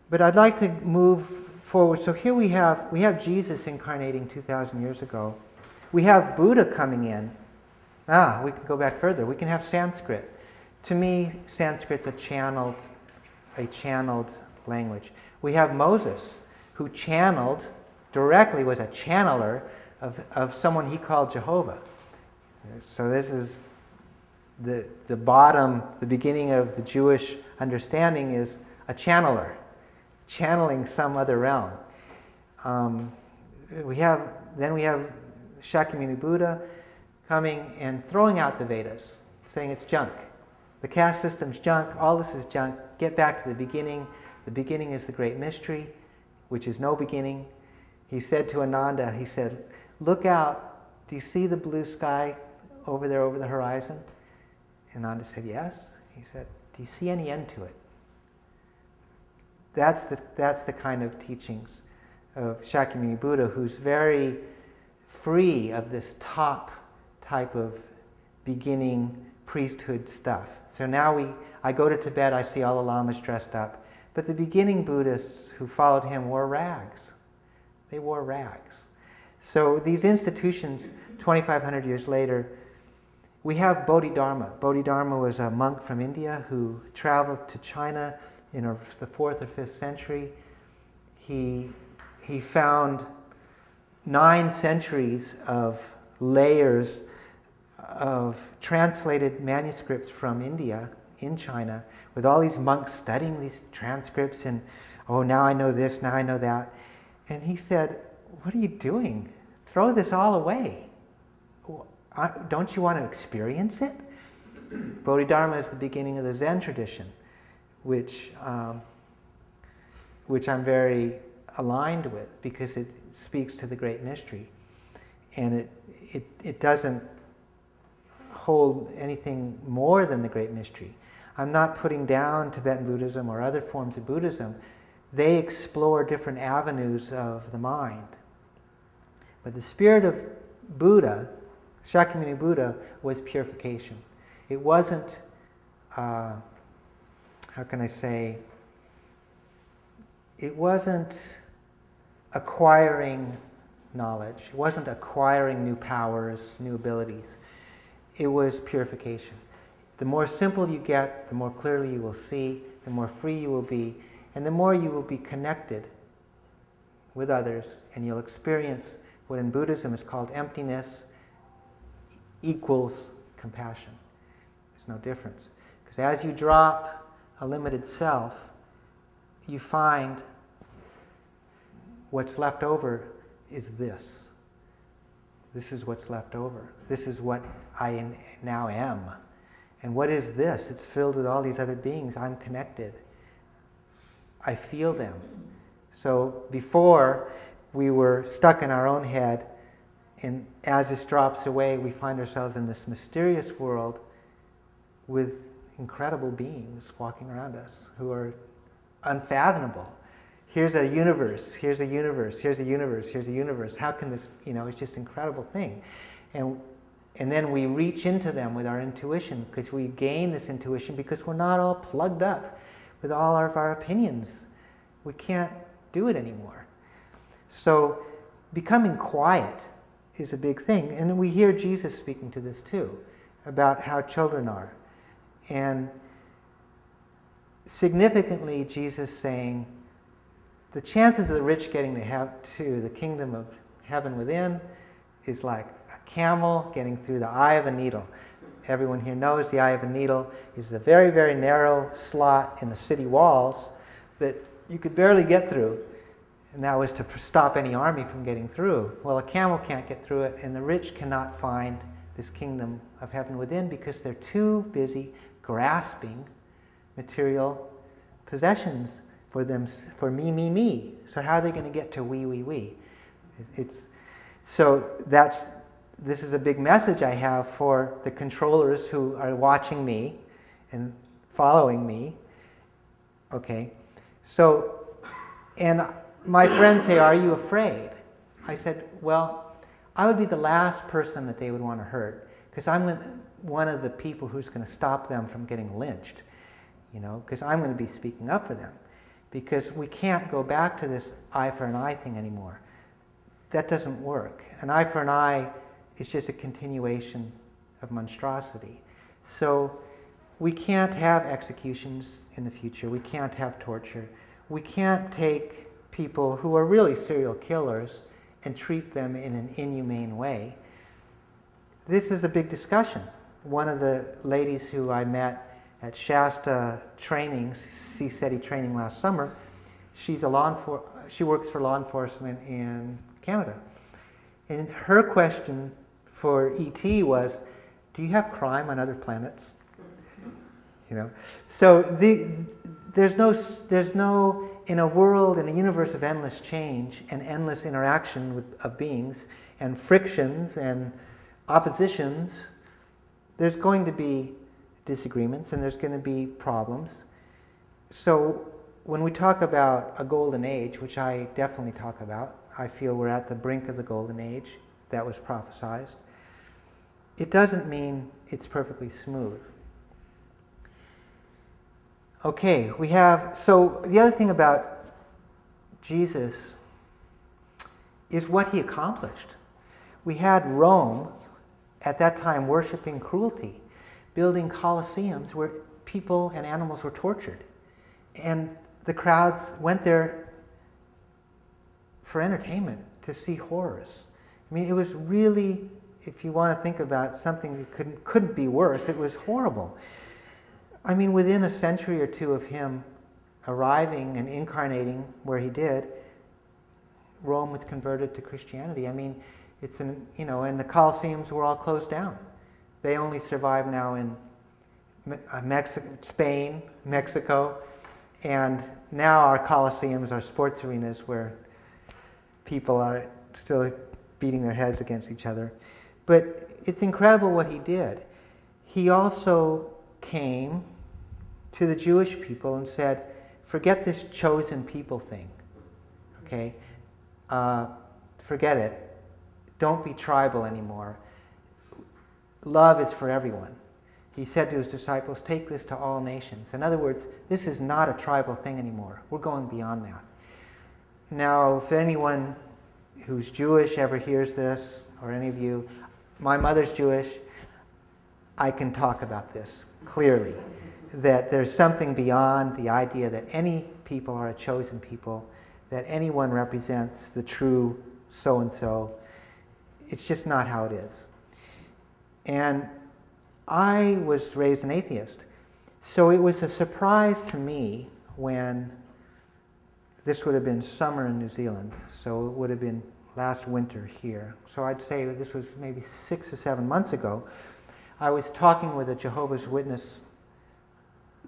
But I'd like to move forward. So here we have Jesus incarnating 2,000 years ago. We have Buddha coming in. We can go back further. We can have Sanskrit. To me, Sanskrit's a channeled language. We have Moses, who channeled directly, was a channeler of someone he called Jehovah. So this is the bottom, the beginning of the Jewish understanding is a channeler, channeling some other realm. Then we have Shakyamuni Buddha coming and throwing out the Vedas, saying it's junk. The caste system's junk, all this is junk. Get back to the beginning. The beginning is the great mystery, which is no beginning. He said to Ananda, he said, look out, do you see the blue sky over there over the horizon? Ananda said, yes. He said, do you see any end to it? That's the kind of teachings of Shakyamuni Buddha, who's very free of this top type of beginning priesthood stuff. So now I go to Tibet, I see all the lamas dressed up. But the beginning Buddhists who followed him wore rags. They wore rags. So these institutions, 2,500 years later, we have Bodhidharma. Bodhidharma was a monk from India who traveled to China in the 4th or 5th century. He found 9 centuries of layers of translated manuscripts from India in China, with all these monks studying these transcripts and, oh, now I know this, now I know that. And he said, what are you doing? Throw this all away. Don't you want to experience it? Bodhidharma is the beginning of the Zen tradition, which I'm very aligned with because it speaks to the great mystery. And it doesn't hold anything more than the great mystery. I'm not putting down Tibetan Buddhism or other forms of Buddhism. They explore different avenues of the mind. But the spirit of Buddha, Shakyamuni Buddha, was purification. It wasn't, how can I say, it wasn't acquiring knowledge. It wasn't acquiring new powers, new abilities. It was purification. The more simple you get, the more clearly you will see, the more free you will be, and the more you will be connected with others, and you'll experience what in Buddhism is called emptiness equals compassion. There's no difference. Because as you drop a limited self, you find what's left over is this. This is what's left over. This is what I now am. And what is this? It's filled with all these other beings. I'm connected. I feel them. So before, we were stuck in our own head, and as this drops away, we find ourselves in this mysterious world with incredible beings walking around us who are unfathomable. Here's a universe, here's a universe, here's a universe, here's a universe. How can this, it's just an incredible thing. And then we reach into them with our intuition, because we gain this intuition because we're not all plugged up with all of our opinions. We can't do it anymore. So becoming quiet is a big thing. And we hear Jesus speaking to this too, about how children are. And significantly, Jesus saying, the chances of the rich getting to the kingdom of heaven within is like a camel getting through the eye of a needle. Everyone here knows the eye of a needle is a very, very narrow slot in the city walls that you could barely get through. And that was to stop any army from getting through. Well, a camel can't get through it, and the rich cannot find this kingdom of heaven within because they're too busy grasping material possessions for me. So how are they going to get to we? This is a big message I have for the controllers who are watching me and following me. Okay, so, and my friends say, are you afraid? I said, well, I would be the last person that they would want to hurt, because I'm one of the people who's going to stop them from getting lynched, because I'm going to be speaking up for them. because we can't go back to this eye for an eye thing anymore. That doesn't work. An eye for an eye is just a continuation of monstrosity. So we can't have executions in the future. We can't have torture. We can't take people who are really serial killers and treat them in an inhumane way. This is a big discussion. One of the ladies who I met at Shasta training, CSETI training last summer, she works for law enforcement in Canada. And her question for ET was, do you have crime on other planets? You know, so there's no, in a world, in a universe of endless change and endless interaction of beings and frictions and oppositions, there's going to be disagreements and there's going to be problems. So when we talk about a golden age, which I definitely talk about, I feel we're at the brink of the golden age that was prophesized. It doesn't mean it's perfectly smooth. Okay, so the other thing about Jesus is what he accomplished. We had Rome at that time worshiping cruelty, building colosseums where people and animals were tortured. And the crowds went there for entertainment, to see horrors. I mean, it was really, if you want to think about something that couldn't be worse, it was horrible. I mean, within a century or two of him arriving and incarnating where he did, Rome was converted to Christianity. I mean, and the Colosseums were all closed down. They only survive now in Spain, Mexico, and now our Colosseums are sports arenas where people are still beating their heads against each other. But it's incredible what he did. He also came to the Jewish people and said, forget this chosen people thing, okay? Forget it. Don't be tribal anymore. Love is for everyone. He said to his disciples, take this to all nations. In other words, this is not a tribal thing anymore. We're going beyond that. Now, if anyone who's Jewish ever hears this, or any of you, my mother's Jewish, I can talk about this clearly, that there's something beyond the idea that any people are a chosen people, that anyone represents the true so-and-so. It's just not how it is. And I was raised an atheist, so it was a surprise to me when this would have been summer in New Zealand, so it would have been last winter here. So I'd say this was maybe 6 or 7 months ago. I was talking with a Jehovah's Witness,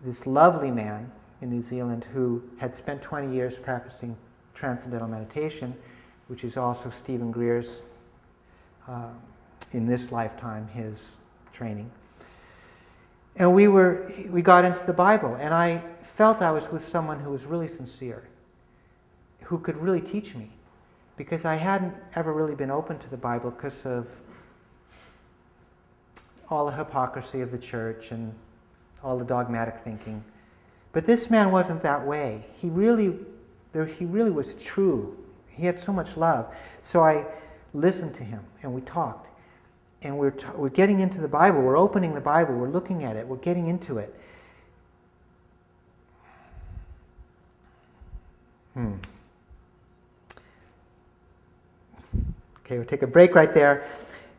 this lovely man in New Zealand who had spent 20 years practicing transcendental meditation, which is also Stephen Greer's, in this lifetime, his training. And we got into the Bible, and I felt I was with someone who was really sincere, who could really teach me, because I hadn't ever really been open to the Bible because of all the hypocrisy of the church and all the dogmatic thinking. But this man wasn't that way. He really was true. He had so much love. So I listened to him, and we talked. And we're getting into the Bible. We're opening the Bible. We're looking at it. We're getting into it. Okay, we'll take a break right there.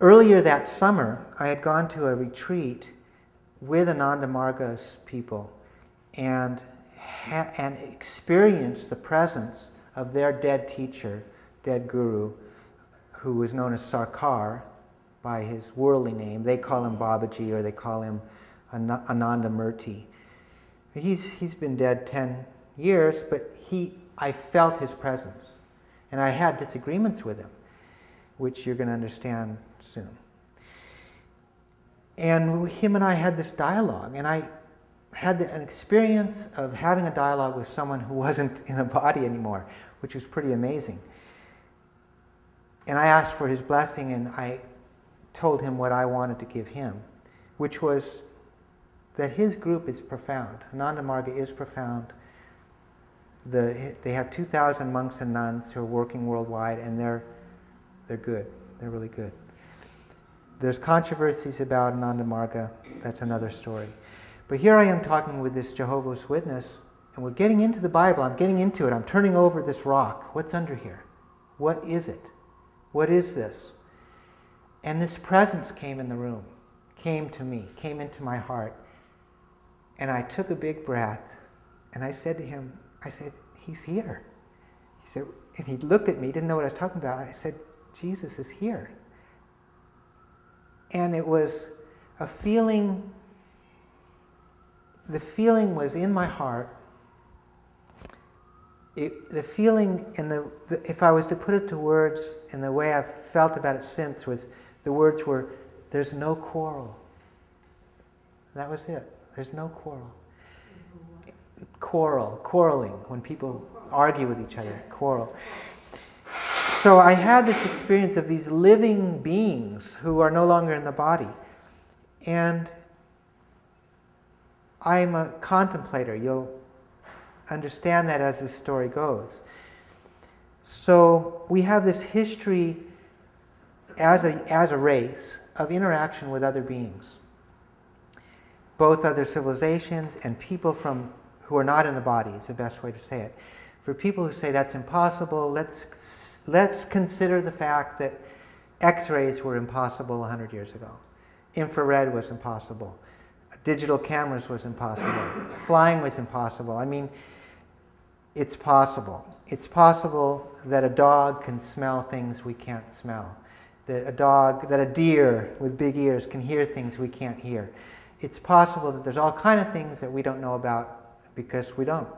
Earlier that summer, I had gone to a retreat with Ananda Marga's people and experienced the presence of their dead teacher, dead guru, who was known as Sarkar by his worldly name. They call him Babaji, or they call him Ananda Murti. He's been dead 10 years, but I felt his presence. And I had disagreements with him, which you're going to understand soon. And him and I had this dialogue, and I had an experience of having a dialogue with someone who wasn't in a body anymore, which was pretty amazing. And I asked for his blessing, and I told him what I wanted to give him, which was that his group is profound. Ananda Marga is profound. They have 2,000 monks and nuns who are working worldwide, and they're good. They're really good. There's controversies about Ananda Marga. That's another story. But here I am talking with this Jehovah's Witness, and we're getting into the Bible. I'm getting into it. I'm turning over this rock. What's under here? What is it? What is this? And this presence came in the room, came to me, came into my heart. And I took a big breath, and I said to him, I said, he's here. He said, and he looked at me, didn't know what I was talking about. I said, Jesus is here. And it was a feeling, the feeling was in my heart. The feeling, if I was to put it to words, and the way I've felt about it since was, the words were, there's no quarrel. That was it. There's no quarrel. Quarreling, when people argue with each other, quarrel. So I had this experience of these living beings who are no longer in the body. And I'm a contemplator. You'll understand that as this story goes. So we have this history as a race of interaction with other beings, both other civilizations and people who are not in the body is the best way to say it. For people who say that's impossible, let's consider the fact that X-rays were impossible 100 years ago. Infrared was impossible. Digital cameras was impossible. Flying was impossible. I mean, it's possible. It's possible that a dog can smell things we can't smell. That a deer with big ears can hear things we can't hear. It's possible that there's all kinds of things that we don't know about because we don't.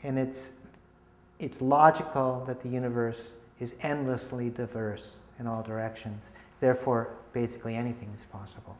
And it's logical that the universe is endlessly diverse in all directions. Therefore, basically anything is possible.